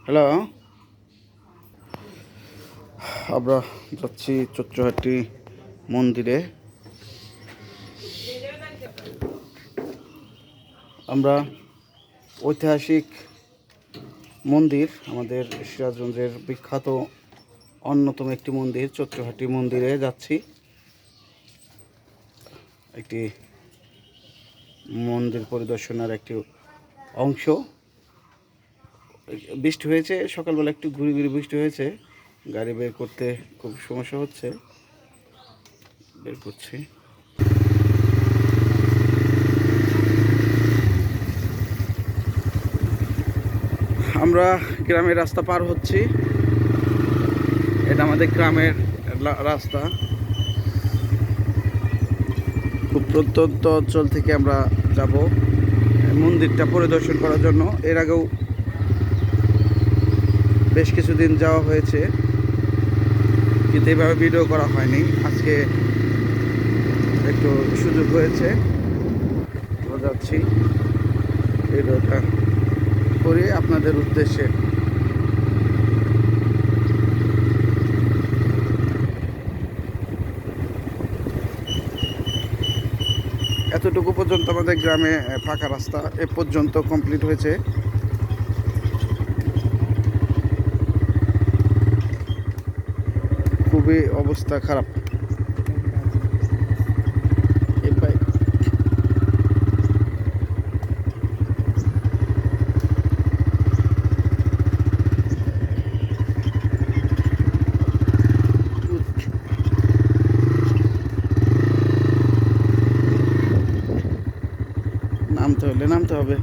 Hello, আমরা যাচ্ছি চৈত্রহাটি মন্দিরে। আমরা ঐতিহাসিক মন্দির, আমাদের সিরাজগঞ্জের বিখ্যাত অন্যতম একটি মন্দির চৈত্রহাটি মন্দিরে যাচ্ছি। একটি মন্দির পরিদর্শনের একটি অংশ। বৃষ্টি হয়েছে, সকালবেলা একটু ঘুরি ঘুরি বৃষ্টি হয়েছে, গাড়ি বের করতে খুব সমস্যা হচ্ছে, বের করছি। আমরা গ্রামের রাস্তা পার হচ্ছি, এটা আমাদের গ্রামের রাস্তা। খুব প্রত্যন্ত অঞ্চল থেকে আমরা যাব মন্দিরটা পরিদর্শন করার জন্য। এর আগেও বেশ কিছুদিন যাওয়া হয়েছে, কিন্তু এভাবে ভিডিও করা হয়নি। আজকে একটু সুযোগ হয়েছে, আমরা যাচ্ছি, ভিডিওটা করি আপনাদের উদ্দেশ্যে। এতটুকু পর্যন্ত আমাদের গ্রামে ফাঁকা রাস্তা এ পর্যন্ত কমপ্লিট হয়েছে। খুবই অবস্থা খারাপ। নামতে হবে।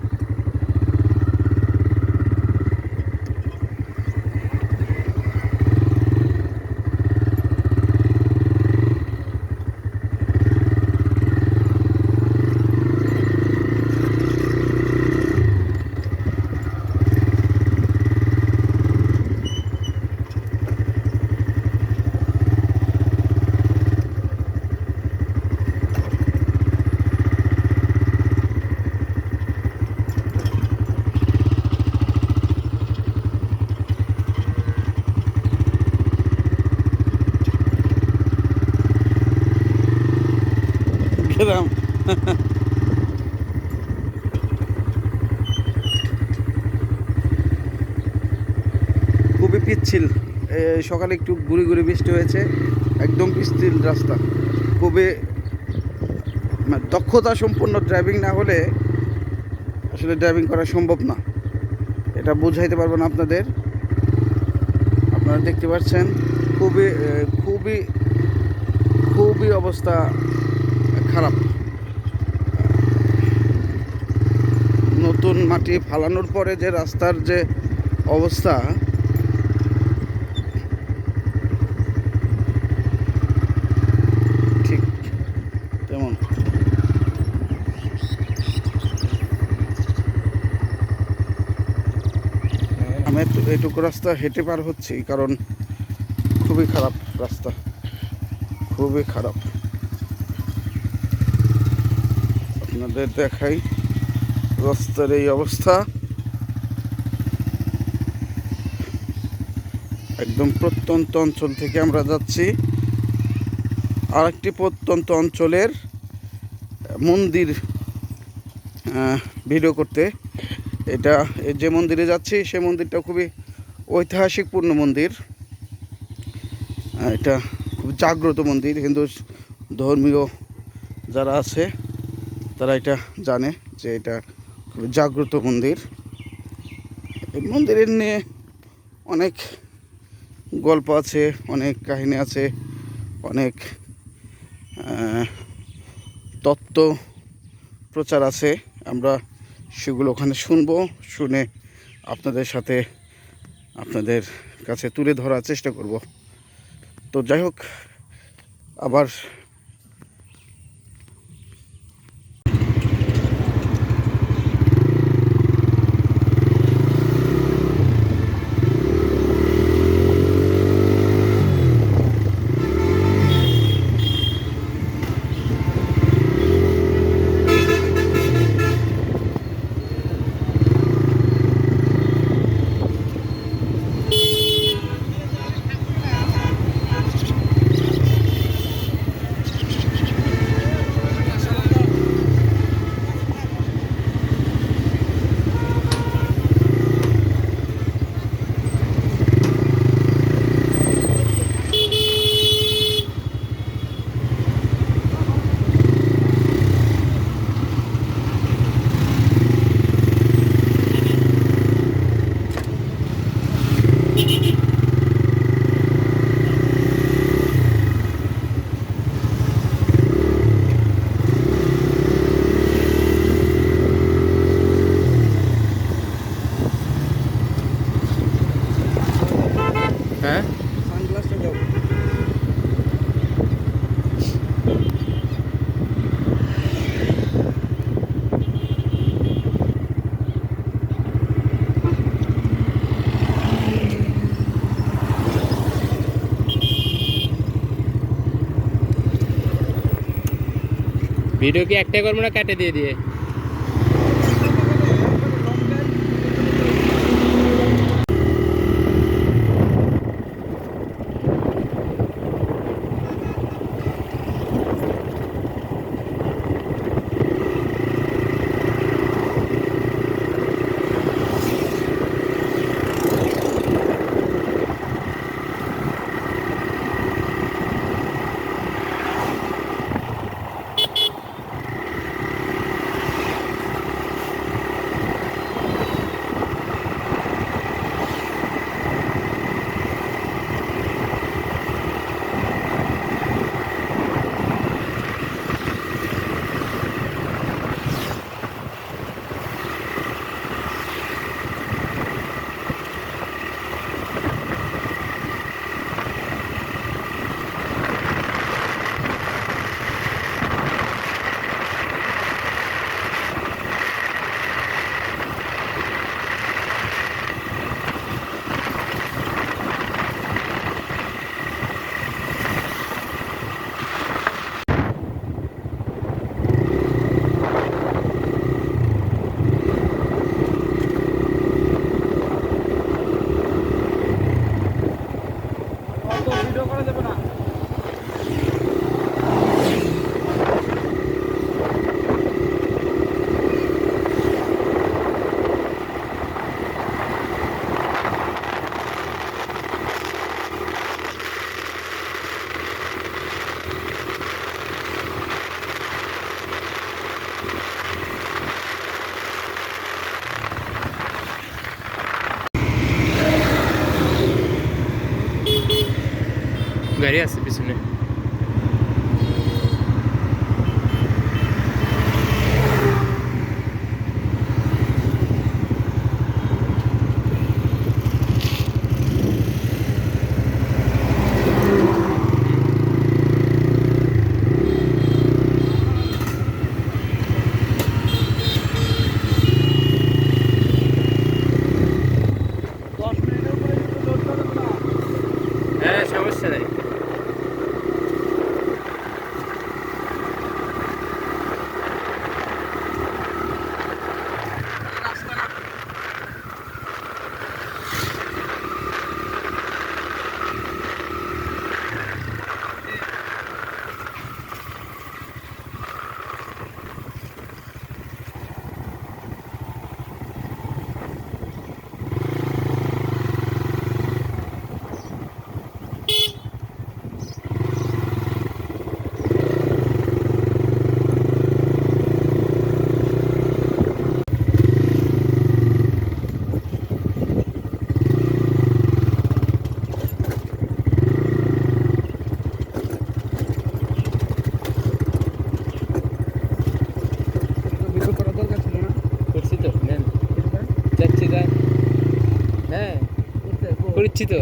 গ্রাম খুবই পিচ্ছিল। সকালে একটু ঘুরি ঘুরি বৃষ্টি হয়েছে, একদম পিচ্ছিল রাস্তা। খুবই দক্ষতা সম্পন্ন ড্রাইভিং না হলে আসলে ড্রাইভিং করা সম্ভব না। এটা বোঝাইতে পারবো না আপনাদের। আপনারা দেখতে পাচ্ছেন খুবই খুবই খুবই অবস্থা খারাপ। নতুন মাটি ফালানোর পরে যে রাস্তার যে অবস্থা, ঠিক তেমন। আমি এটুকু রাস্তা হেঁটে পার হচ্ছি, কারণ খুবই খারাপ রাস্তা, খুবই খারাপ। আপনাদের দেখাই রাস্তার এই অবস্থা। একদম প্রত্যন্ত অঞ্চল থেকে আমরা যাচ্ছি আরেকটি প্রত্যন্ত অঞ্চলের মন্দির ভিডিও করতে। এটা যে মন্দিরে যাচ্ছি সে মন্দিরটা খুবই ঐতিহাসিকপূর্ণ মন্দির। এটা খুব জাগ্রত মন্দির। হিন্দু ধর্মীয় যারা আছে তারা এটা জানে যে এটা খুব জাগ্রত মন্দির। এই মন্দিরের নিয়ে অনেক গল্প আছে, অনেক কাহিনী আছে, অনেক তত্ত্ব প্রচার আছে। আমরা সেগুলো ওখানে শুনবো, শুনে আপনাদের সাথে আপনাদের কাছে তুলে ধরার চেষ্টা করব। তো যাই হোক, আবার ভিডিও কি একটাই করবো না কাটে দিয়ে দিয়ে? গাড়ি আছে পিছনে। হ্যাঁ সমস্যা নাই। করছি তো, নেন যাচ্ছি যা। হ্যাঁ করছি তো।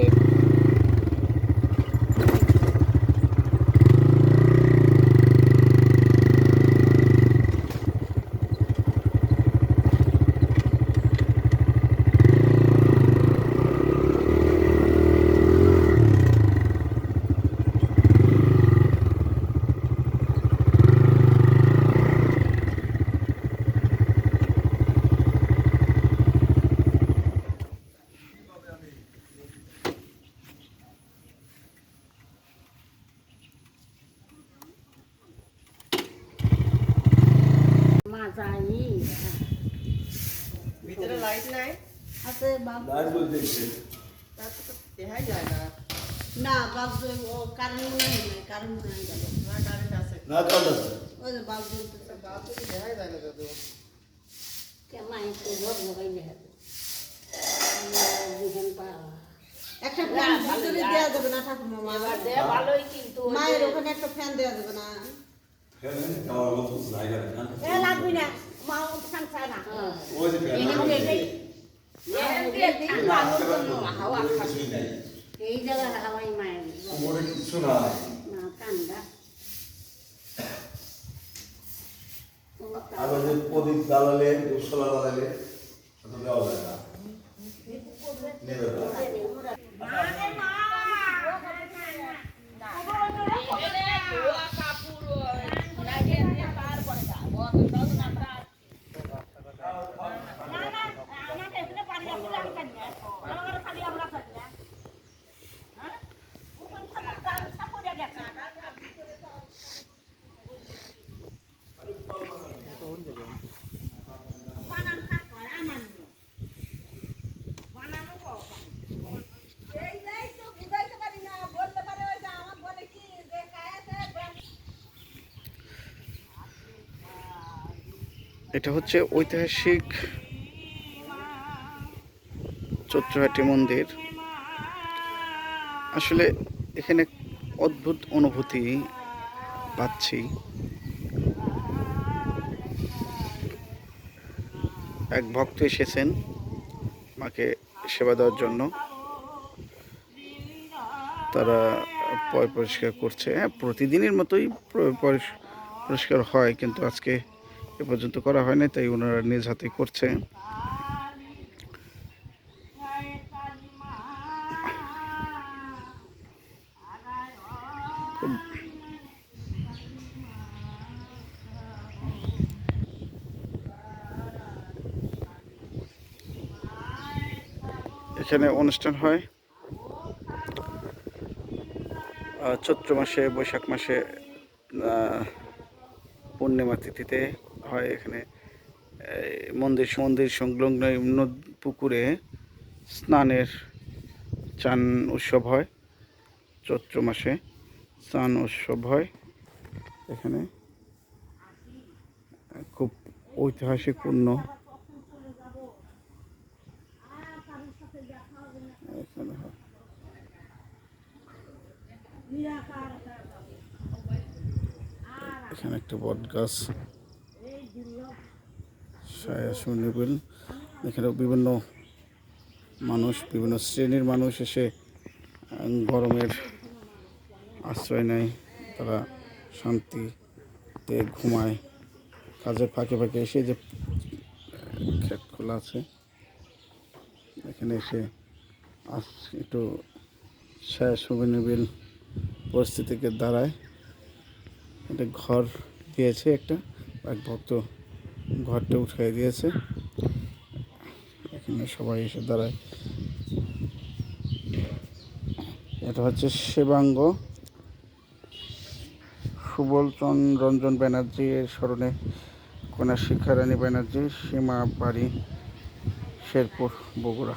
ভিতরে লাইট নাই আছে বাপ লাইট বলতেছে তারপর তো দেখাই যায় না। না বাপ কারণ মনে হয় না কারণ মনে হয় গেল না কারেন্ট আছে, না চলে ওই যে বাপ জ্বলতেছে বাপ তো দেখাই যায় না দাদু। কেমন একটু রোগ লাগাই দেখা একটা ফ্যান ভিতরে দেওয়া যাবে না ঠাকুমা মা ভালোই কিন্তু মায়ের ওখানে একটা ফ্যান দেওয়া যাবে না ফের যাওয়ার মতো জায়গা নেই না এ লাগবি না মা ফ্যান চায় না ওই যে ফের হাওয়া কিছুই নাই এই জায়গার হাওয়াই মায়ের মোড়ে কিছু নাই না ঠান্ডা আর ওই যে প্রদীপ জ্বালালে দুঃসলা জ্বালালে তো দেওয়া যায় না নেবে না কাপড় এটা হচ্ছে ঐতিহাসিক চৈত্রহাটি মন্দির। আসলে এখানে অদ্ভুত অনুভূতি পাচ্ছি। এক ভক্ত এসেছেন মাকে সেবা দেওয়ার জন্য। তারা পয় পরিষ্কার করছে। হ্যাঁ, প্রতিদিনের মতোই পরিষ্কার হয়, কিন্তু আজকে এ পর্যন্ত করা হয় না, তাই ওনারা নিজ হাতে করছে। এখানে অনুষ্ঠান হয় চৈত্র মাসে, বৈশাখ মাসে, পূর্ণিমা তিথিতে হয়। এখানে মন্দির সংলগ্ন পুকুরে স্নানের চান উৎসব হয়। চৈত্র মাসে স্নান উৎসব হয় এখানে। খুব ঐতিহাসিকপূর্ণ। এখানে হয়। এখানে একটা বট গাছ, ছায়া সুনিবিল। এখানে বিভিন্ন মানুষ, বিভিন্ন শ্রেণীর মানুষ এসে গরমের আশ্রয় নেয়। তারা শান্তিতে ঘুমায়। কাজের ফাঁকে ফাঁকে এসে যে ক্ষেত খোলা আছে, এখানে এসে একটু ছায়া সুনিবিল পরিস্থিতিকে দাঁড়ায়। একটা ঘর দিয়েছে, এক ভক্ত ঘরটা উঠিয়ে দিয়েছে। এখানে সবাই এসে দাঁড়ায়। এটা হচ্ছে সেবাঙ্গ সুবল রঞ্জন ব্যানার্জি এর স্মরণে কন্যা শিক্ষারানী ব্যানার্জি, সীমা বাড়ি, শেরপুর, বগুড়া।